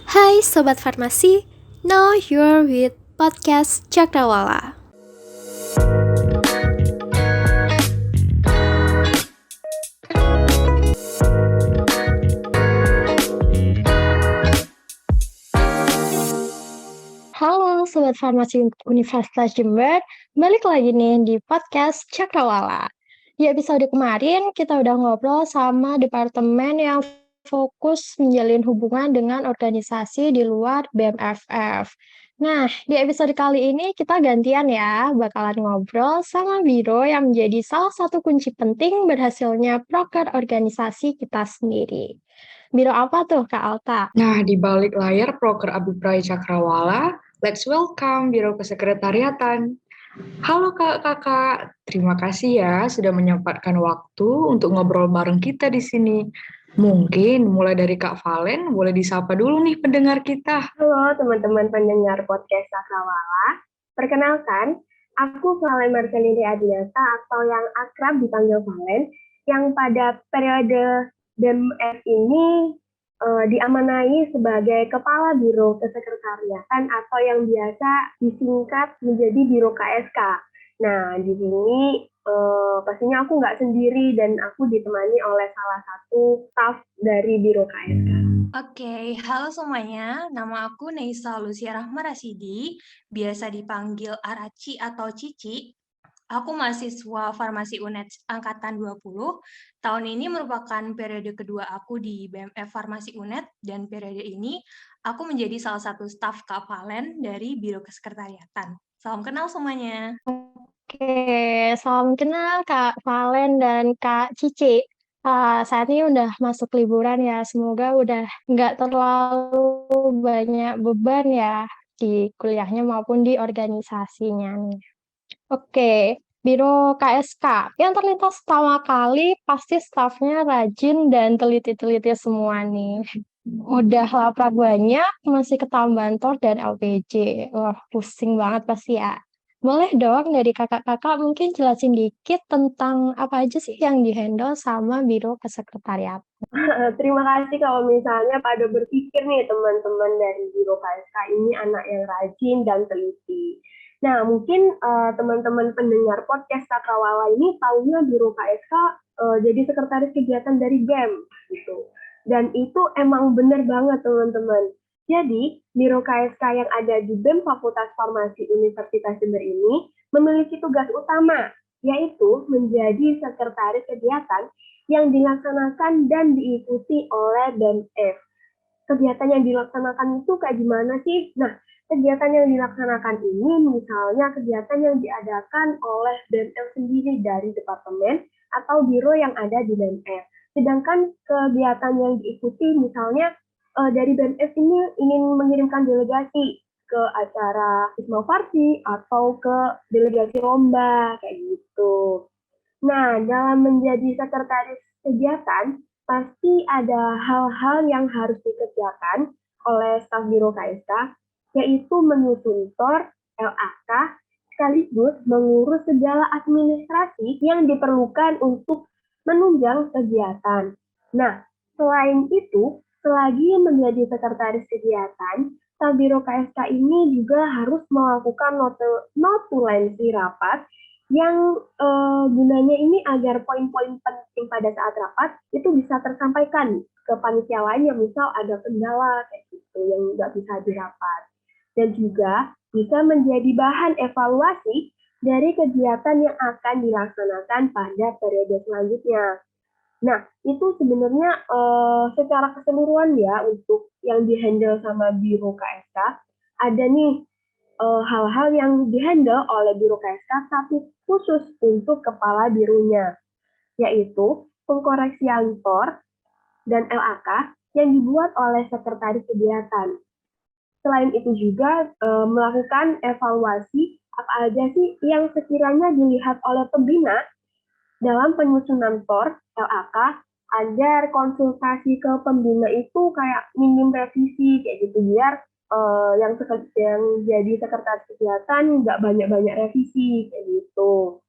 Hai Sobat Farmasi, now you're with Podcast Cakrawala. Halo Sobat Farmasi Universitas Jember, balik lagi nih di Podcast Cakrawala. Di episode kemarin kita udah ngobrol sama departemen yang fokus menjalin hubungan dengan organisasi di luar BMFF. Nah, di episode kali ini kita gantian ya, bakalan ngobrol sama Biro yang menjadi salah satu kunci penting berhasilnya proker organisasi kita sendiri. Biro apa tuh Kak Alta? Nah, di balik layar Proker Abiprai Cakrawala, let's welcome Biro Kesekretariatan. Halo kakak, terima kasih ya sudah menyempatkan waktu untuk ngobrol bareng kita di sini. Mungkin mulai dari Kak Valen, boleh disapa dulu nih pendengar kita. Halo teman-teman pendengar podcast Cakrawala. Perkenalkan, aku Valen Marcelini Adiasa atau yang akrab dipanggil Valen, yang pada periode BEMF ini diamanai sebagai Kepala Biro Kesekretariatan atau yang biasa disingkat menjadi Biro KSK. Nah, di sini pastinya aku nggak sendiri dan aku ditemani oleh salah satu staf dari Biro KSK. Oke, halo semuanya. Nama aku Neisa Lucia Rahma Rasidi, biasa dipanggil Araci atau Cici. Aku mahasiswa Farmasi UNED Angkatan 20. Tahun ini merupakan periode kedua aku di BMF Farmasi UNED, dan periode ini aku menjadi salah satu staf Kak Valen dari Biro Kesekretariatan. Salam kenal semuanya. Oke, salam kenal Kak Valen dan Kak Cici. Saat ini udah masuk liburan ya, semoga udah nggak terlalu banyak beban ya di kuliahnya maupun di organisasinya nih. Oke, Biro KSK. Yang terlintas pertama kali pasti stafnya rajin dan teliti-teliti semua nih. Udah lapar banyak, masih ketambahan TOR dan LPJ. Wah, pusing banget pasti ya. Boleh dong dari kakak-kakak mungkin jelasin dikit tentang apa aja sih yang dihandle sama Biro Kesekretariat. Terima kasih kalau misalnya pada berpikir nih teman-teman dari Biro KSK ini anak yang rajin dan teliti. Nah, mungkin teman-teman pendengar podcast Cakrawala ini tahunya Biro KSK jadi sekretaris kegiatan dari BEM gitu. Dan itu emang benar banget teman-teman. Jadi, Biro KSK yang ada di BEM Fakultas Farmasi Universitas Jember ini memiliki tugas utama, yaitu menjadi sekretaris kegiatan yang dilaksanakan dan diikuti oleh BEMF. Kegiatan yang dilaksanakan itu kayak gimana sih? Nah, kegiatan yang dilaksanakan ini misalnya kegiatan yang diadakan oleh BEMF sendiri dari departemen atau biro yang ada di BEMF. Sedangkan kegiatan yang diikuti misalnya dari BEMF ini ingin mengirimkan delegasi ke acara Isma Farsi atau ke delegasi lomba kayak gitu. Nah, dalam menjadi sekretaris kegiatan, pasti ada hal-hal yang harus dikerjakan oleh staf Biro KSK, yaitu menyusun TOR, LAK, sekaligus mengurus segala administrasi yang diperlukan untuk menunjang kegiatan. Nah, selain itu, selagi menjadi sekretaris kegiatan, staf Biro KSK ini juga harus melakukan notulensi rapat yang gunanya ini agar poin-poin penting pada saat rapat itu bisa tersampaikan ke panitia lain yang misal ada kendala kayak gitu yang nggak bisa dirapat. Dan juga bisa menjadi bahan evaluasi dari kegiatan yang akan dilaksanakan pada periode selanjutnya. Nah, itu sebenarnya secara keseluruhan ya untuk yang dihandle sama Biro KSK. Ada nih hal-hal yang dihandle oleh Biro KSK tapi khusus untuk kepala birunya, yaitu pengkoreksian TOR dan LAK yang dibuat oleh sekretaris kegiatan. Selain itu juga melakukan evaluasi apa aja sih yang sekiranya dilihat oleh pembina dalam penyusunan TOR, LAK, agar konsultasi ke pembina itu kayak minim revisi kayak gitu biar yang jadi sekretaris kegiatan nggak banyak-banyak revisi kayak gitu.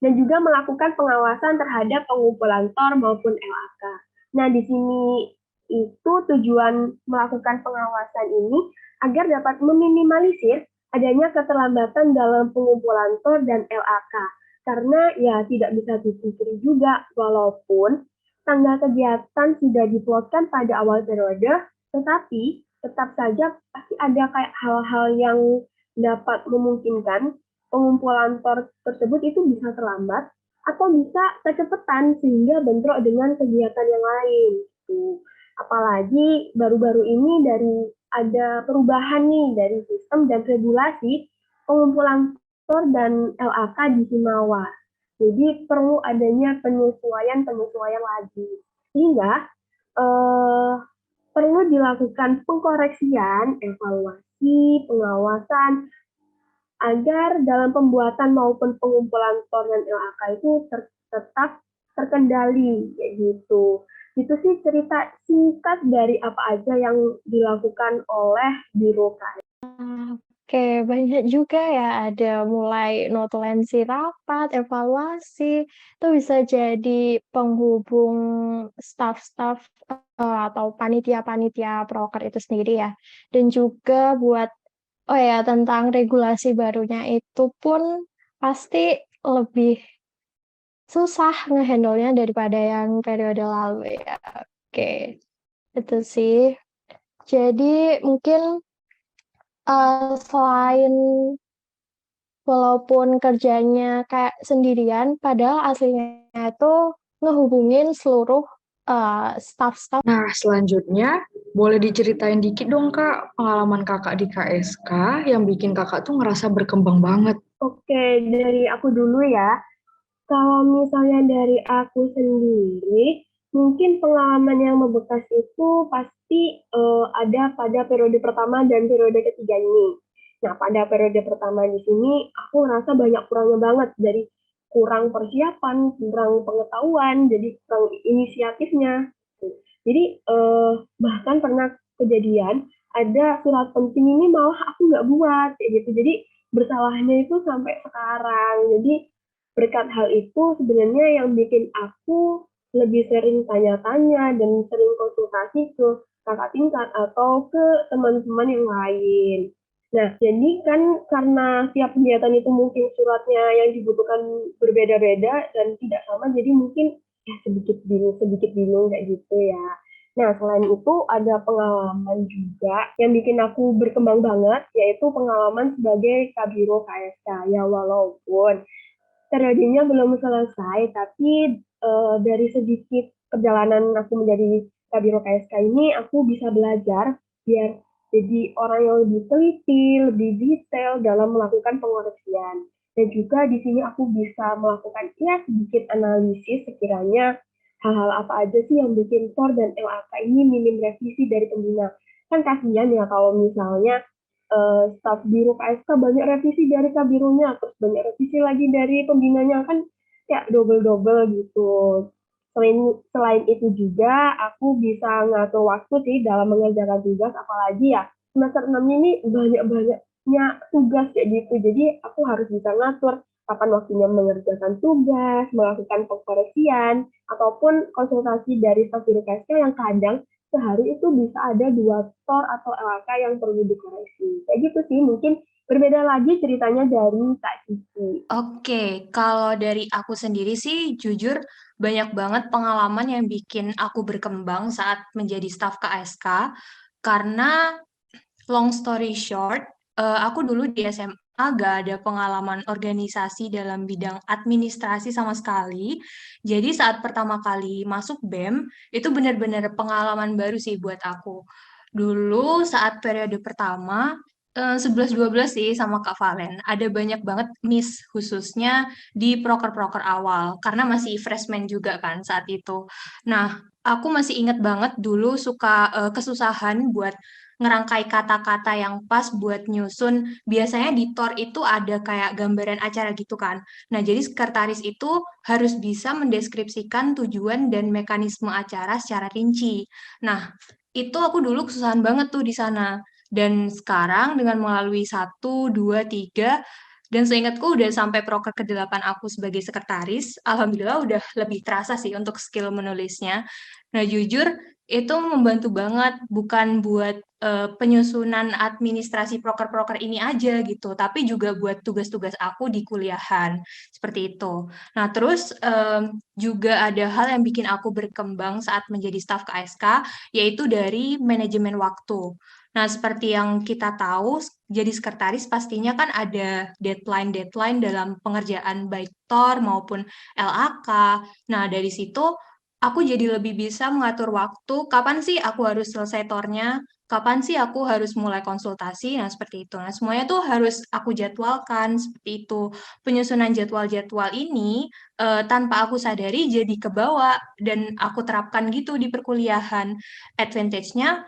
Dan juga melakukan pengawasan terhadap pengumpulan TOR maupun LAK. Nah, di sini Itu tujuan melakukan pengawasan ini agar dapat meminimalisir adanya keterlambatan dalam pengumpulan TOR dan LAK. Karena ya tidak bisa dipungkiri juga, walaupun tanggal kegiatan sudah diplotkan pada awal periode, tetapi tetap saja pasti ada kayak hal-hal yang dapat memungkinkan pengumpulan TOR tersebut itu bisa terlambat atau bisa kecepatan sehingga bentrok dengan kegiatan yang lain. Apalagi baru-baru ini ada perubahan nih dari sistem dan regulasi pengumpulan TOR dan LAK di Himawa. Jadi perlu adanya penyesuaian lagi. Sehingga perlu dilakukan pengkoreksian, evaluasi, pengawasan, agar dalam pembuatan maupun pengumpulan TOR dan LAK itu tetap terkendali, kayak gitu. Itu sih cerita singkat dari apa aja yang dilakukan oleh Biro KS. Oke, banyak juga ya, ada mulai notulensi rapat, evaluasi, itu bisa jadi penghubung staf-staf atau panitia-panitia proker itu sendiri ya. Dan juga buat, oh ya, tentang regulasi barunya itu pun pasti lebih susah ngehandle-nya daripada yang periode lalu ya. Oke, itu sih. Jadi mungkin selain walaupun kerjanya kayak sendirian, padahal aslinya itu ngehubungin seluruh staff-staff. Nah, selanjutnya boleh diceritain dikit dong Kak, pengalaman Kakak di KSK yang bikin Kakak tuh ngerasa berkembang banget. Oke, dari aku dulu ya. Kalau misalnya dari aku sendiri, mungkin pengalaman yang membekas itu pasti ada pada periode pertama dan periode ketiga ini. Nah, pada periode pertama di sini, aku ngerasa banyak kurangnya banget dari kurang persiapan, kurang pengetahuan, jadi kurang inisiatifnya. Jadi bahkan pernah kejadian ada surat penting ini malah aku nggak buat, kayak gitu. Jadi bersalahnya itu sampai sekarang. Jadi berkat hal itu sebenarnya yang bikin aku lebih sering tanya-tanya dan sering konsultasi ke kakak tingkat atau ke teman-teman yang lain. Nah, jadi kan karena tiap kegiatan itu mungkin suratnya yang dibutuhkan berbeda-beda dan tidak sama, jadi mungkin ya sedikit bingung kayak gitu ya. Nah, selain itu ada pengalaman juga yang bikin aku berkembang banget, yaitu pengalaman sebagai Kabiro KSK. Ya, walaupun periodenya belum selesai, tapi dari sedikit perjalanan aku menjadi Kabiro KSK ini, aku bisa belajar biar jadi orang yang lebih teliti, lebih detail dalam melakukan pengoreksian. Dan juga di sini aku bisa melakukan ya sedikit analisis sekiranya hal-hal apa aja sih yang bikin TOR dan LAK ini minim revisi dari pembina. Kan kasihan ya kalau misalnya staf biro KSK banyak revisi dari kabirunya, terus banyak revisi lagi dari pembinanya, kan ya double-double gitu. Selain itu juga aku bisa ngatur waktu sih dalam mengerjakan tugas, apalagi ya semester 6 ini banyak-banyaknya tugas kayak gitu. Jadi aku harus bisa ngatur kapan waktunya mengerjakan tugas, melakukan pengkoreksian, ataupun konsultasi dari staf biro KSK yang kadang sehari itu bisa ada 2 TOR atau LK yang perlu dikoreksi. Kayak gitu sih, mungkin berbeda lagi ceritanya dari Kak Cici. Oke, kalau dari aku sendiri sih jujur banyak banget pengalaman yang bikin aku berkembang saat menjadi staf KSK karena long story short, aku dulu di SMA gak ada pengalaman organisasi dalam bidang administrasi sama sekali. Jadi saat pertama kali masuk BEM, itu benar-benar pengalaman baru sih buat aku. Dulu saat periode pertama, 11-12 sih sama Kak Valen. Ada banyak banget miss khususnya di proker-proker awal, karena masih freshman juga kan saat itu. Nah, aku masih inget banget dulu suka kesusahan buat ngerangkai kata-kata yang pas buat nyusun. Biasanya di TOR itu ada kayak gambaran acara gitu kan. Nah, jadi sekretaris itu harus bisa mendeskripsikan tujuan dan mekanisme acara secara rinci. Nah, itu aku dulu kesusahan banget tuh di sana. Dan sekarang dengan melalui 1, 2, 3, dan seingatku udah sampai proker ke-8 aku sebagai sekretaris, alhamdulillah udah lebih terasa sih untuk skill menulisnya. Nah, jujur itu membantu banget, bukan buat penyusunan administrasi proker-proker ini aja gitu, tapi juga buat tugas-tugas aku di kuliahan, seperti itu. Nah, terus juga ada hal yang bikin aku berkembang saat menjadi staf KSK, yaitu dari manajemen waktu. Nah, seperti yang kita tahu, jadi sekretaris pastinya kan ada deadline-deadline dalam pengerjaan baik TOR maupun LAK. Nah, dari situ aku jadi lebih bisa mengatur waktu, kapan sih aku harus selesai tornya, kapan sih aku harus mulai konsultasi, nah seperti itu. Nah, semuanya tuh harus aku jadwalkan, seperti itu. Penyusunan jadwal-jadwal ini tanpa aku sadari jadi kebawa, dan aku terapkan gitu di perkuliahan. Advantage-nya,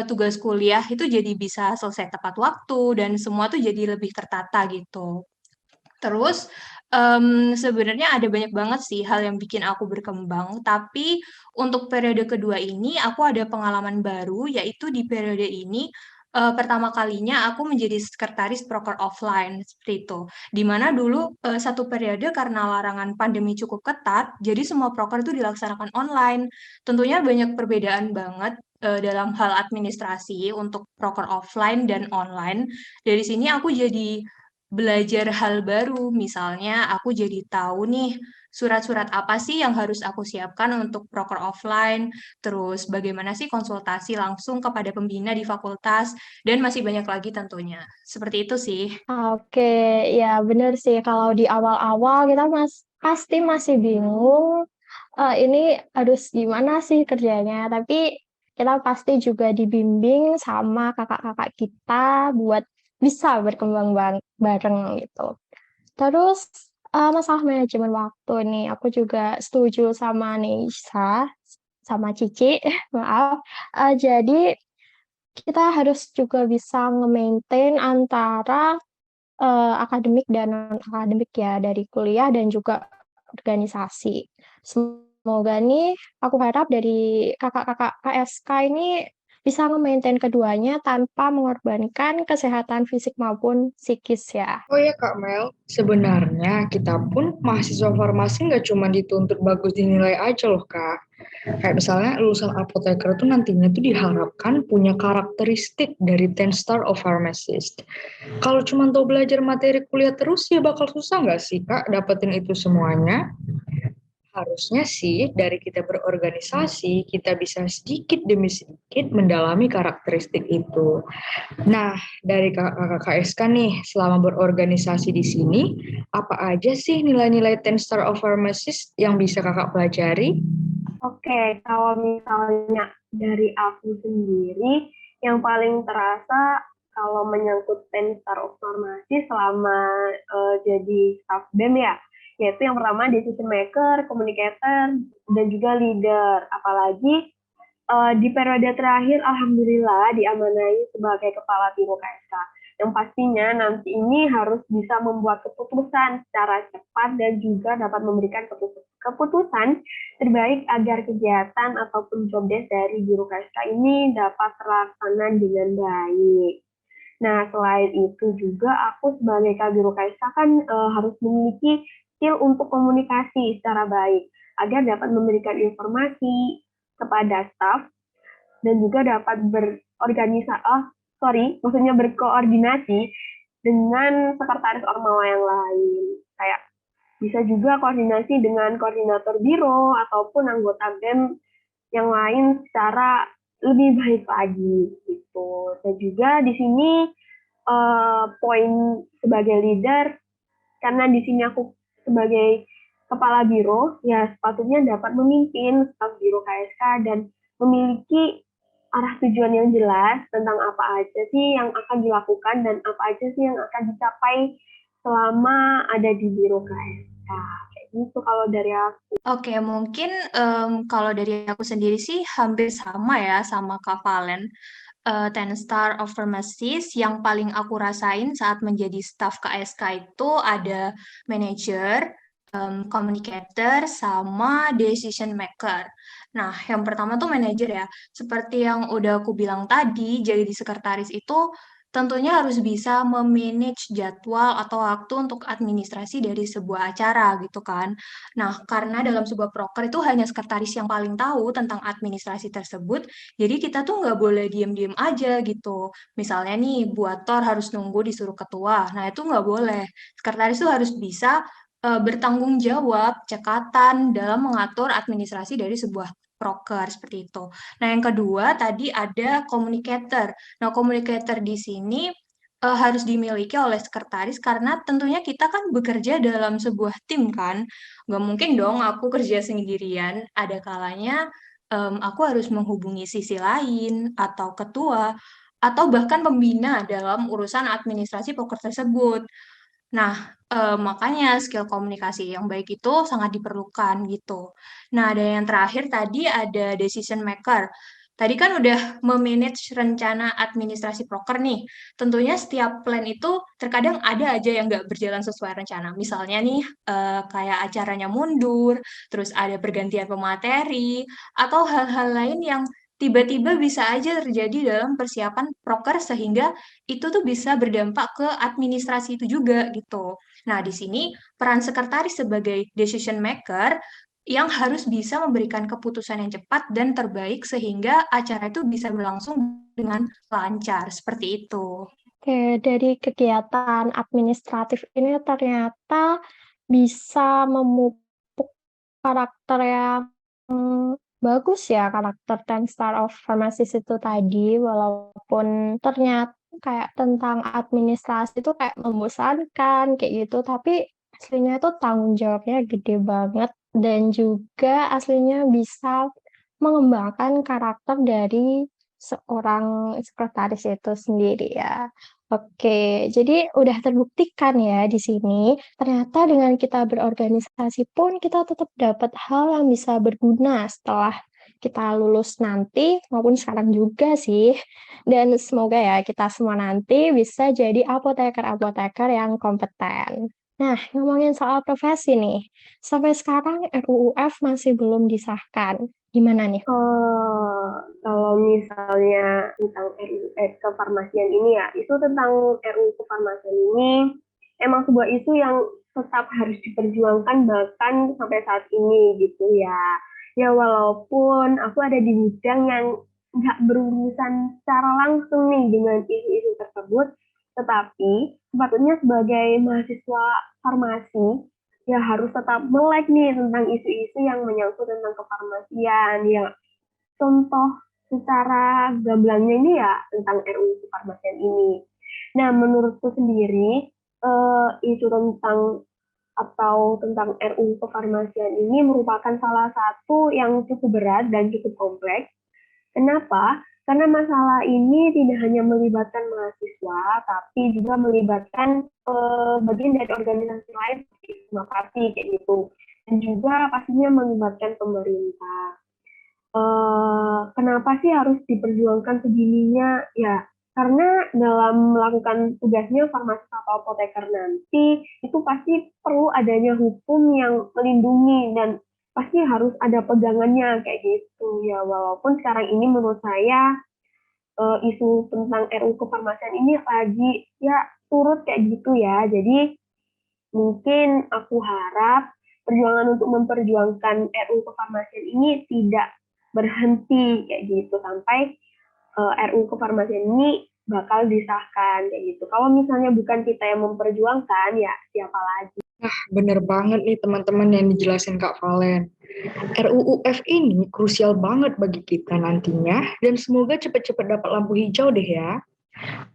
tugas kuliah itu jadi bisa selesai tepat waktu, dan semua tuh jadi lebih tertata gitu. Terus, sebenarnya ada banyak banget sih hal yang bikin aku berkembang, tapi untuk periode kedua ini aku ada pengalaman baru, yaitu di periode ini, pertama kalinya aku menjadi sekretaris proker offline, seperti itu. Di mana dulu, satu periode karena larangan pandemi cukup ketat, jadi semua proker itu dilaksanakan online. Tentunya banyak perbedaan banget, dalam hal administrasi untuk proker offline dan online. Dari sini aku jadi belajar hal baru. Misalnya aku jadi tahu nih surat-surat apa sih yang harus aku siapkan untuk proker offline, terus bagaimana sih konsultasi langsung kepada pembina di fakultas, dan masih banyak lagi tentunya. Seperti itu sih. Oke, ya bener sih kalau di awal-awal kita pasti masih bingung, ini harus gimana sih kerjanya, tapi kita pasti juga dibimbing sama kakak-kakak kita buat bisa berkembang bareng gitu. Terus, masalah manajemen waktu nih, aku juga setuju sama Neisa, sama Cici, maaf. Jadi kita harus juga bisa nge-maintain antara akademik dan non-akademik ya, dari kuliah dan juga organisasi. Semoga nih, aku harap dari kakak-kakak KSK ini bisa nge-maintain keduanya tanpa mengorbankan kesehatan fisik maupun psikis ya. Oh ya Kak Mel, sebenarnya kita pun mahasiswa farmasi nggak cuma dituntut bagus dinilai aja loh Kak. Kayak misalnya lulusan apoteker itu nantinya tuh diharapkan punya karakteristik dari 10 star of pharmacist. Kalau cuma tahu belajar materi kuliah terus ya bakal susah nggak sih Kak dapetin itu semuanya? Harusnya sih dari kita berorganisasi, kita bisa sedikit demi sedikit mendalami karakteristik itu. Nah, dari kakak KSK nih, selama berorganisasi di sini, apa aja sih nilai-nilai 10 Star of Pharmacist yang bisa kakak pelajari? Oke, kalau misalnya dari aku sendiri, yang paling terasa kalau menyangkut 10 Star of Pharmacy selama jadi staff BEM ya, yaitu yang pertama decision maker, communicator, dan juga leader. Apalagi di periode terakhir, alhamdulillah diamanai sebagai kepala biro KSK. Yang pastinya nanti ini harus bisa membuat keputusan secara cepat dan juga dapat memberikan keputusan terbaik agar kegiatan ataupun job desk dari biro KSK ini dapat terlaksana dengan baik. Nah, selain itu juga aku sebagai Kabiro KSK kan harus memiliki skill untuk komunikasi secara baik agar dapat memberikan informasi kepada staff dan juga dapat berkoordinasi dengan sekretaris Ormawa yang lain. Kayak bisa juga koordinasi dengan koordinator biro ataupun anggota BEM yang lain secara lebih baik lagi gitu. Dan juga di sini poin sebagai leader, karena di sini aku sebagai kepala biro, ya sepatutnya dapat memimpin staf biro KSK dan memiliki arah tujuan yang jelas tentang apa aja sih yang akan dilakukan dan apa aja sih yang akan dicapai selama ada di biro KSK. Kayak gitu kalau dari aku. Oke, mungkin kalau dari aku sendiri sih hampir sama ya sama Kak Valen. 10 Star of Pharmacist yang paling aku rasain saat menjadi staff KSK itu ada manager, communicator, sama decision maker. Nah, yang pertama tuh manager ya. Seperti yang udah aku bilang tadi, jadi di sekretaris itu tentunya harus bisa memanage jadwal atau waktu untuk administrasi dari sebuah acara gitu kan. Nah, karena dalam sebuah proker itu hanya sekretaris yang paling tahu tentang administrasi tersebut, jadi kita tuh nggak boleh diem-diem aja gitu. Misalnya nih, buat TOR harus nunggu disuruh ketua. Nah, itu nggak boleh. Sekretaris tuh harus bisa bertanggung jawab cekatan dalam mengatur administrasi dari sebuah proker seperti itu. Nah, yang kedua tadi ada communicator. Nah, communicator di sini harus dimiliki oleh sekretaris karena tentunya kita kan bekerja dalam sebuah tim kan. Nggak mungkin dong aku kerja sendirian. Ada kalanya aku harus menghubungi sisi lain atau ketua atau bahkan pembina dalam urusan administrasi poker tersebut. Nah, makanya skill komunikasi yang baik itu sangat diperlukan gitu. Nah, ada yang terakhir tadi ada decision maker. Tadi kan udah memanage rencana administrasi proker nih. Tentunya setiap plan itu terkadang ada aja yang nggak berjalan sesuai rencana. Misalnya nih, kayak acaranya mundur, terus ada pergantian pemateri, atau hal-hal lain yang tiba-tiba bisa aja terjadi dalam persiapan proker sehingga itu tuh bisa berdampak ke administrasi itu juga gitu. Nah, di sini peran sekretaris sebagai decision maker yang harus bisa memberikan keputusan yang cepat dan terbaik sehingga acara itu bisa berlangsung dengan lancar, seperti itu. Oke, dari kegiatan administratif ini ternyata bisa memupuk karakter yang bagus ya, karakter 10 Star of Pharmacist itu tadi, walaupun ternyata kayak tentang administrasi itu kayak membosankan kayak gitu, tapi aslinya itu tanggung jawabnya gede banget dan juga aslinya bisa mengembangkan karakter dari seorang sekretaris itu sendiri ya. Oke, jadi udah terbuktikan ya di sini, ternyata dengan kita berorganisasi pun kita tetap dapat hal yang bisa berguna setelah kita lulus nanti maupun sekarang juga sih. Dan semoga ya kita semua nanti bisa jadi apoteker-apoteker yang kompeten. Nah, ngomongin soal profesi nih, sampai sekarang RUU-F masih belum disahkan. Gimana nih? Kalau misalnya tentang RUU kefarmasian ini ya, itu tentang RUU kefarmasian ini emang sebuah isu yang tetap harus diperjuangkan bahkan sampai saat ini gitu ya. Ya walaupun aku ada di bidang yang nggak berurusan secara langsung nih dengan isu-isu tersebut, tetapi sepatutnya sebagai mahasiswa farmasi ya harus tetap melek nih tentang isu-isu yang menyangkut tentang kefarmasian. Ya, contoh secara gamblangnya ini ya tentang RUU kefarmasian ini. Nah, menurutku sendiri, isu tentang RUU kefarmasian ini merupakan salah satu yang cukup berat dan cukup kompleks. Kenapa? Karena masalah ini tidak hanya melibatkan mahasiswa, tapi juga melibatkan bagian dari organisasi lain seperti parti kayak gitu, dan juga pastinya melibatkan pemerintah. Kenapa sih harus diperjuangkan segininya? Ya, karena dalam melakukan tugasnya farmasi atau apoteker nanti, itu pasti perlu adanya hukum yang melindungi dan pasti harus ada pegangannya kayak gitu ya. Walaupun sekarang ini menurut saya isu tentang RUU kefarmasian ini lagi ya turut kayak gitu ya. Jadi mungkin aku harap perjuangan untuk memperjuangkan RUU kefarmasian ini tidak berhenti kayak gitu sampai RUU kefarmasian ini bakal disahkan kayak gitu. Kalau misalnya bukan kita yang memperjuangkan, ya siapa lagi? Nah, bener banget nih teman-teman yang dijelasin Kak Valen. RUU-F ini krusial banget bagi kita nantinya, dan semoga cepat-cepat dapat lampu hijau deh ya.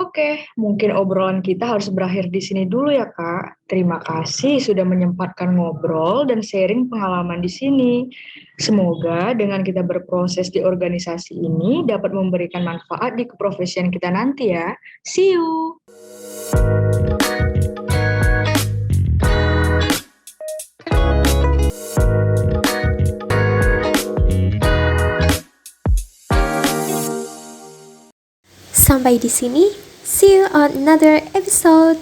Oke, mungkin obrolan kita harus berakhir di sini dulu ya Kak. Terima kasih sudah menyempatkan ngobrol dan sharing pengalaman di sini. Semoga dengan kita berproses di organisasi ini dapat memberikan manfaat di keprofesian kita nanti ya. See you! Sampai di sini, see you on another episode.